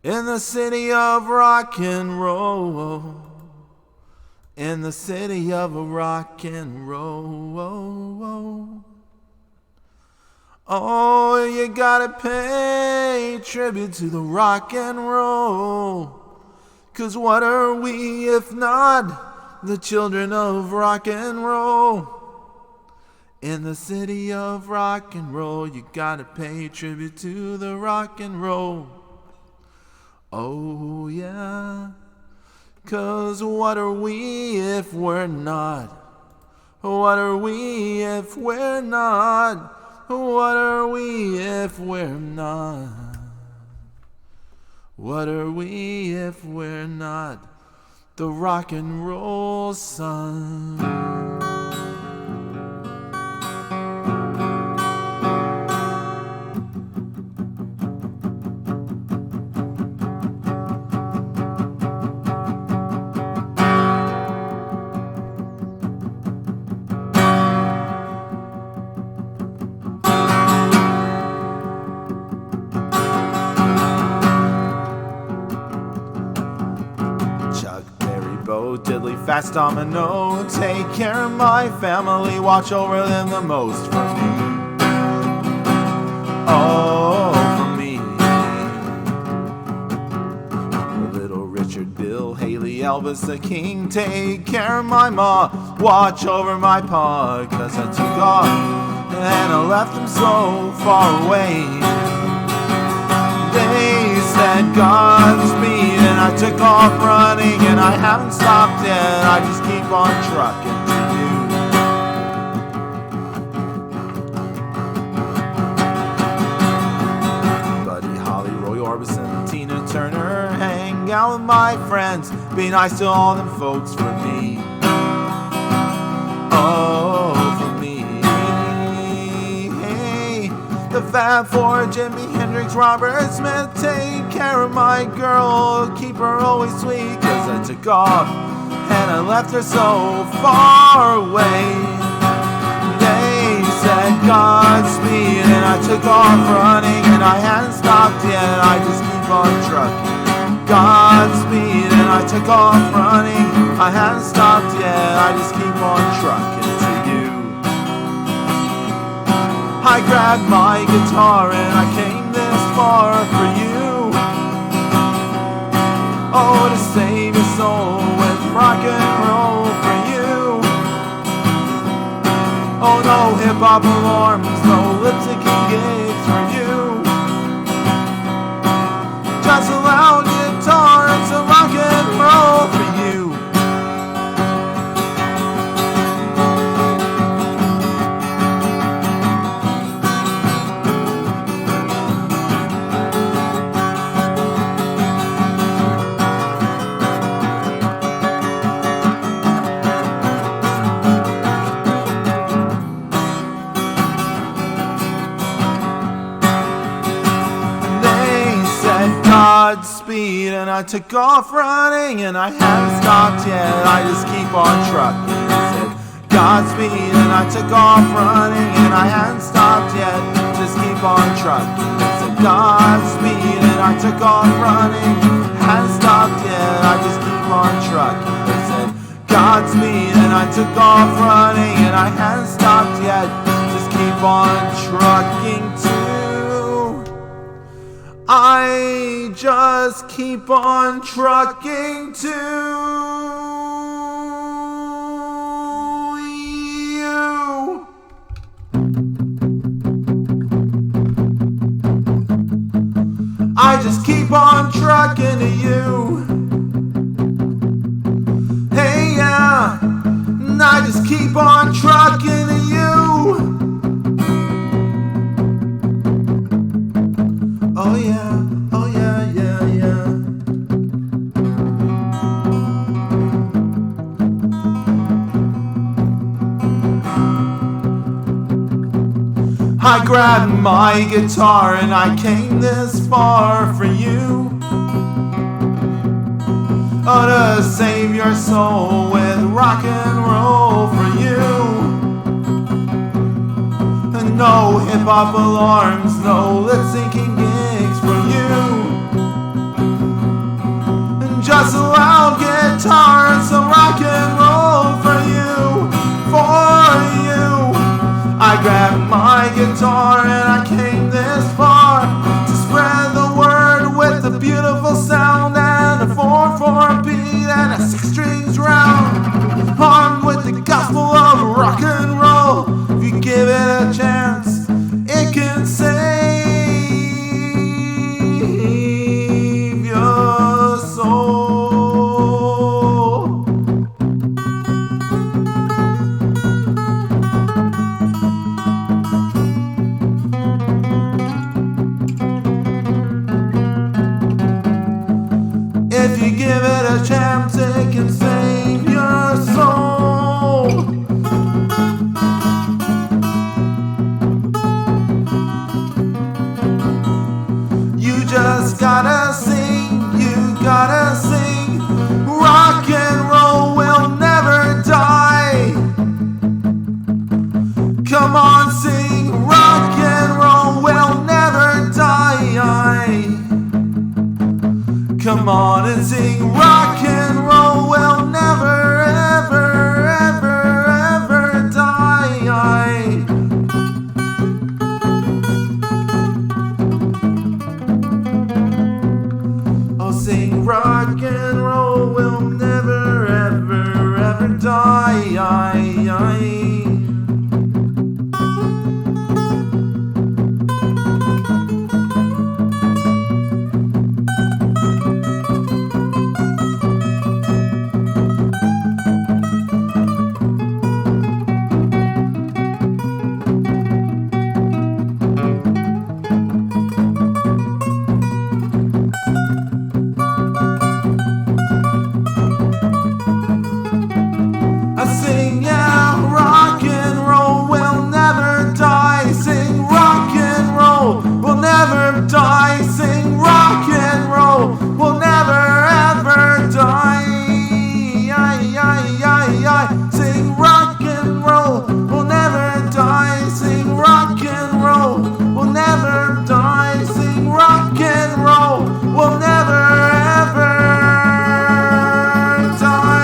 In the city of rock and roll, in the city of rock and roll. Oh, you gotta pay tribute to the rock and roll. 'Cause what are we if not the children of rock and roll? In the city of rock and roll, you gotta pay tribute to the rock and roll. Oh yeah, 'cause what are we if we're not? What are we if we're not? What are we if we're not? What are we if we're not the rock and roll son? Diddly fast domino, take care of my family, watch over them the most for me. Oh, for me. Little Richard, Bill, Haley, Elvis the King, take care of my ma, watch over my pa, 'cause I took off and I left them so far away. They said Godspeed and I took off running, and I haven't stopped yet, I just keep on trucking to you. Buddy Holly, Roy Orbison, Tina Turner, hang out with my friends, be nice to all them folks for me. Oh, for me. Hey, the Fab Four, Jimi Hendrix, Robert Smith, take care of my girl, keep her always sweet, 'cause I took off and I left her so far away. They said Godspeed and I took off running, and I hadn't stopped yet, I just keep on trucking. Godspeed and I took off running, I hadn't stopped yet, I just keep on trucking to you. I grabbed my guitar and I came this far for you. Oh, to save your soul with rock and roll for you. Oh, no hip-hop alarms, no lip-syncing gigs for you. Just a loud guitar and some rock and roll for you. Godspeed and I took off running, and I haven't stopped yet, I just keep on trucking. I said Godspeed and I took off running, and I hadn't stopped yet, just keep on trucking. I said Godspeed and I took off running, hadn't stopped yet, I just keep on trucking. I said Godspeed and I took off running, and I hadn't stopped yet, just keep on trucking too. I just keep on trucking to you. I just keep on trucking to you. Hey, yeah, and I just keep on trucking to you. Oh yeah, oh yeah, yeah, yeah. I grabbed my guitar and I came this far for you. Oh, to save your soul with rock and roll for you. And no hip-hop alarms, no lip-syncing gigs for you. guitar, so rock and roll for you, for you. I grabbed my guitar and I came this far to spread the word with a beautiful sound and a 4/4 beat and a 6 strings round, armed with the gospel of rock and roll. If you give it a chance, it can save your soul. If you give it a chance, it can save your soul. You just gotta sing, you gotta sing. Rock and roll will never die. Come on, sing. Rock and roll will never die. Come on and sing. Rock and roll will never, ever, ever, ever die. Oh, sing. Rock and roll will never, ever, ever die. Sing, yeah, rock and roll will never die. Sing, rock and roll will never die. Sing, rock and roll will never ever die. Sing, rock and roll will never die. Sing, rock and roll will never die. Sing, rock and roll will never ever die.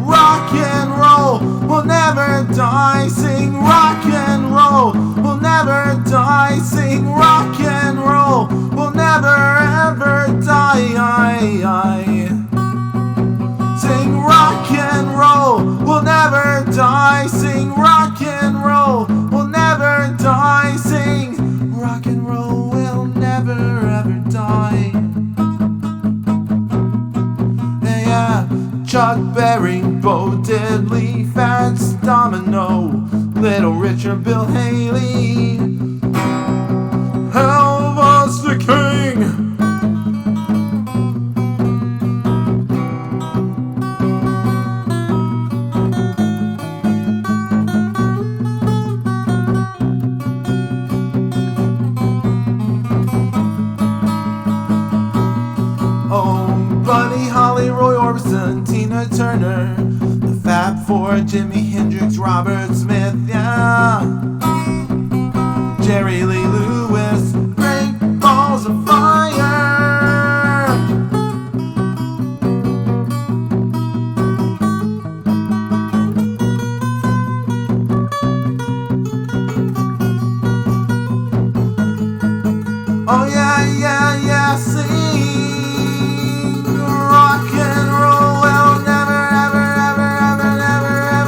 Rock and roll will never die. Sing, rock and roll will never die. Sing, rock and roll will never ever die. Sing, rock and roll will never die. Sing, rock and roll will never die. Sing, rock and roll will never ever die. Chuck Berry, Bo Diddley, Fats Domino, Little Richard, Bill Haley, Elvis the King. Oh, Buddy Holly, Roy Orbison, Tina Turner, the Fab Four, Jimi Hendrix, Robert Smith, yeah. Jerry Lee Lewis, Great Balls of Fire. Oh yeah, yeah, yeah, sing. Rock and roll will never, ever, ever, ever, never, ever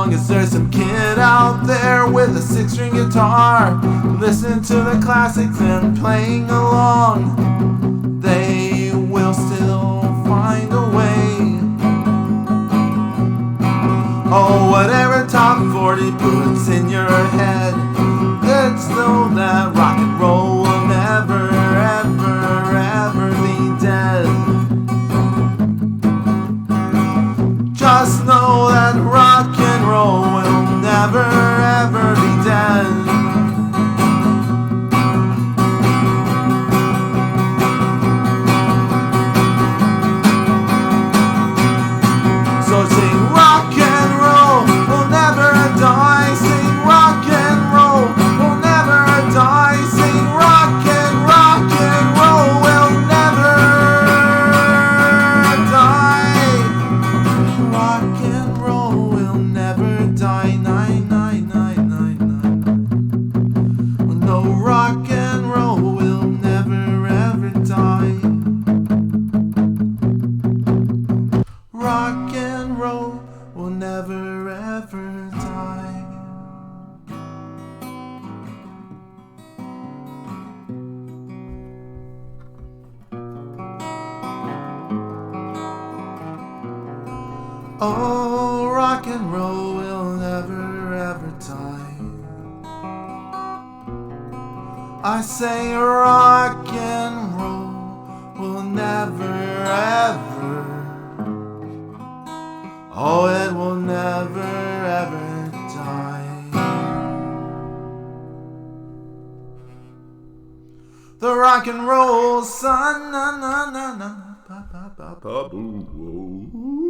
long as there's some kid out there with a 6-string guitar, listening to the classics and playing along, they will still find a way. Oh, whatever top 40 puts in your head, it's know that rock and roll will never, ever, ever be dead. Just know that rock and roll will never, ever be dead. So sing rock and roll will never die. Sing rock and roll will never die. Sing rock and roll will never die. Rock and roll will never die. Nine, nine, nine, nine, nine. No, rock and roll will never ever die. Rock and roll will never ever die. Oh, rock and roll will never ever die. I say rock and roll will never ever. Oh, it will never ever die. The rock and roll sun, na na na na, pa pa pa pa boom.